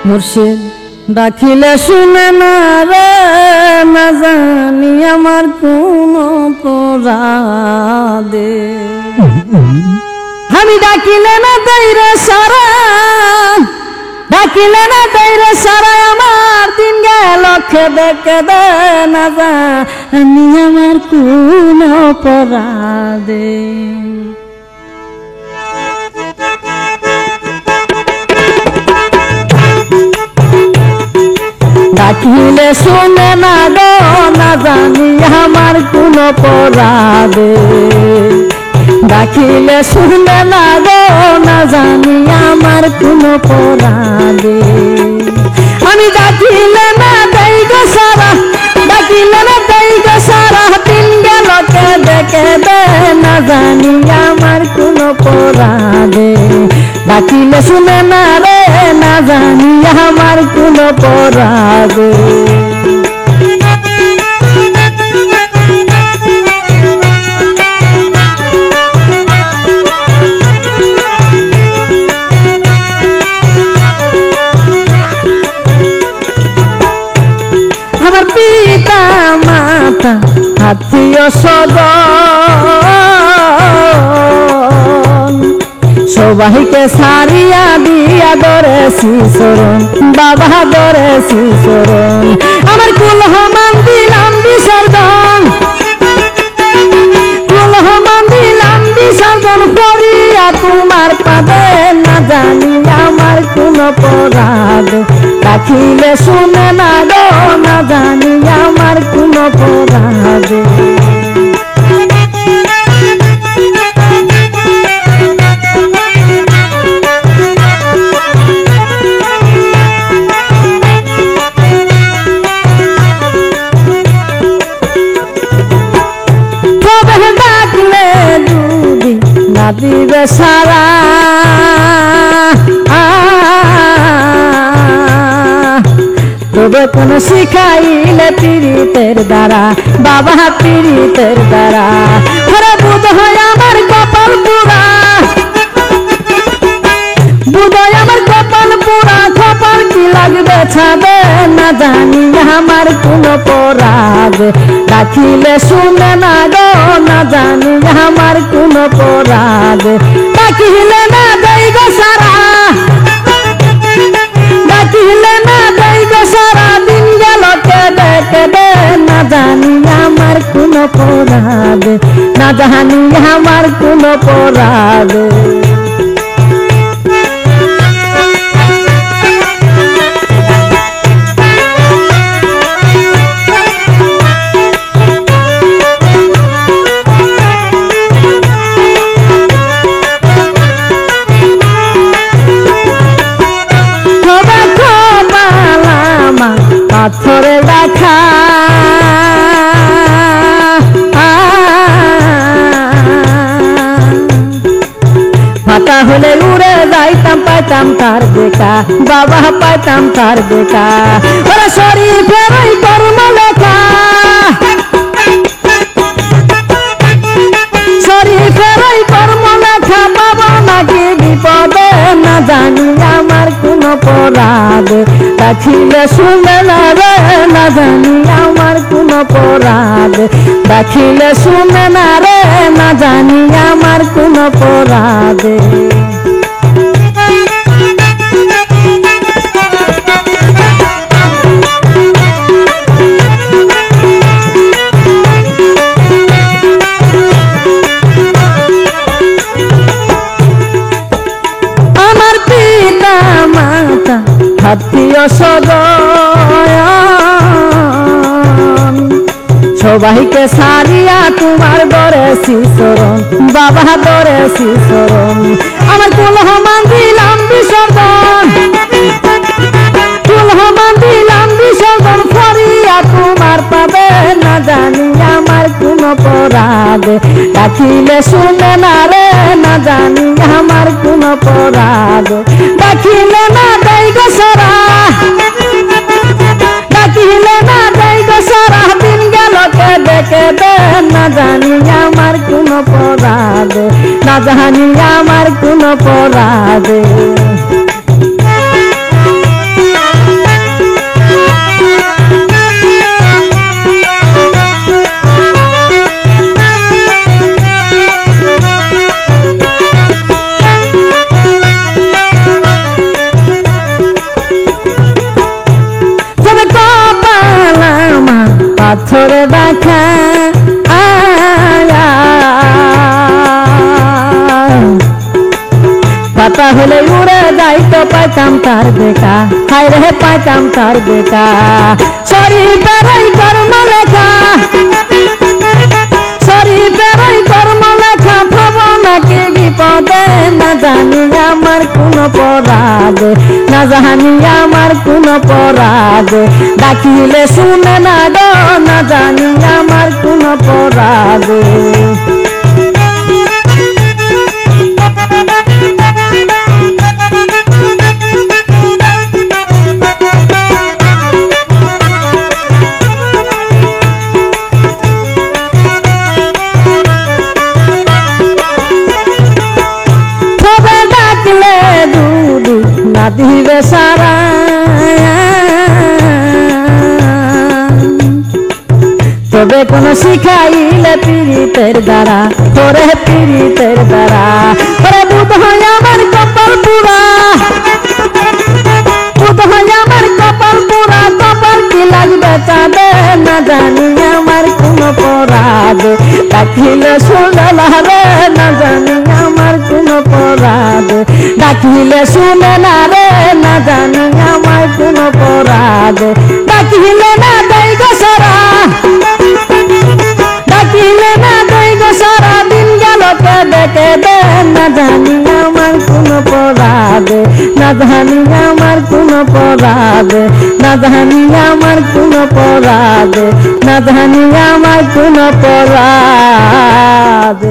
মুর্শিদ ডাকিলে শুনে না রে, না জানি আমার কোন অপরাধে। আমি ডাকিলে না দেই রে সারা, ডাকিলে না দেই রে সারা, আমার দিন গেল খেদে খেদে, না জানি আমার কোন অপরাধে। ডাকিলে শুনে না গো, না জানি আমার কোন অপরাধে। ডাকিলে শুনে না গো, না জানি আমার কোন অপরাধে। আমি ডাকিলে না দেই গো সারা, ডাকিলে না দেই গো সারা, দিন গেল কেঁদে কেঁদে, না জানি আমার কোন অপরাধে। ডাকিলে শুনে না রে, না জানি আমার কোন অপরাধে। আমার পিতা মাতা আত্মীয় স্বজন সবাইকে সারিয়া দিয়া ধরেছি শরণ, বাবা ধরেছি শরণ। আমার কুলহমান দিলাম বিসর্জন, কুলহমান দিলাম বিসর্জন করিয়া তোমার পাদে, না জানি আমার কোন অপরাধ। ডাকিলে শুনে না গো, না জানি আমার কোন অপরাধ। তবে ডাকলে যদি না দিবে সারা, তবে কোন শিখাইলে পীড়িতের দ্বারা, বাবা পীড়িতের দ্বারা। আরে বুধ হয় আমার কপাল পুরা, বুধ হয় আমার কপাল পুরা, কপাল কি লাগবে ছাদে, না জানি আমার কোন অপরাধ। ডাকিলে শুনে না গো, না জানি আমার কোন অপরাধ। ডাকিলে না দেই গো সারা, ডাকিলে না দেই গো সারা, দিন গেল কেঁদে কেঁদে, না জানি আমার কোন অপরাধ, না জানি আমার কোন অপরাধ। পাথরে রাখা ফাটা হলে উড়ে যাইতাম, পাইতাম তার দেখা, বাবা পাইতাম তার দেখা। ওরা শরীফের ওই কর্ম লেখা, শরীফের ওই কর্ম লেখা, বাবা নাকি বিপদে, না জানি আমার কোন অপরাধ। ডাকিলে শুনে না রে, না জানি আমার কোন অপরাধ। ডাকিলে শুনে না রে, না জানি আমার কোন অপরাধ। আমার পিতা মাতা আত্মীয় স্বজন সবাইকে সারিয়া তোমার ধরেছি শরণ, বাবা ধরেছি শরণ। আমার কুলহমান দিলাম বিসর্জন, কুলহমান দিলাম বিসর্জন করিয়া তোমার পাবে, না জানি আমার কোন অপরাধ। ডাকিলে শুনে না রে, না জানি আমার কোন অপরাধ। ডাকিলে না দেই গো সারা, ডাকিলে না দেই গো সারা, দিন গেল কেঁদে কেঁদে, না জানি আমার কোন অপরাধ, না জানি আমার কোন অপরাধ। তোরে দেখা পাতা হলে উড়ে যাইতো পাইতাম তার দেখা, হায় রে পাইতাম তার দেখা। শরীফের এই কর্ম লেখা, শরীফের এই কর্ম লেখা ভাবনাকে বিপদে, না জানি আমার কোন অপরাধ, না জানি আমার কোন অপরাধ। ডাকিলে শুনে না গো, না জানি আমার কোন অপরাধ। না দিবে সারা তবে কোন শিখাইলে পীড়িতের দ্বারা, তোরে পীড়িতের দ্বারা। ওরে বুধ হয় আমার কপাল পুরা, বুধ হয় আমার কপাল পুরা, কপাল কি লাগবে চাঁদে, না জানি আমার কোন অপরাধ। ডাকিলে শুনে না রে, না জানি আমার কোন অপরাধ। ডাকিলে শুনে না রে, না জানি আমার কোন অপরাধ। ডাকিলে না দেই গো সারা, ডাকিলে না দেই গো সারা, দিন গেল কেঁদে কেঁদে, না জানি আমার কোন অপরাধ, না জানি আমার কোন অপরাধ, না জানি আমার কোন অপরাধ, না জানি আমার কোন অপরাধ।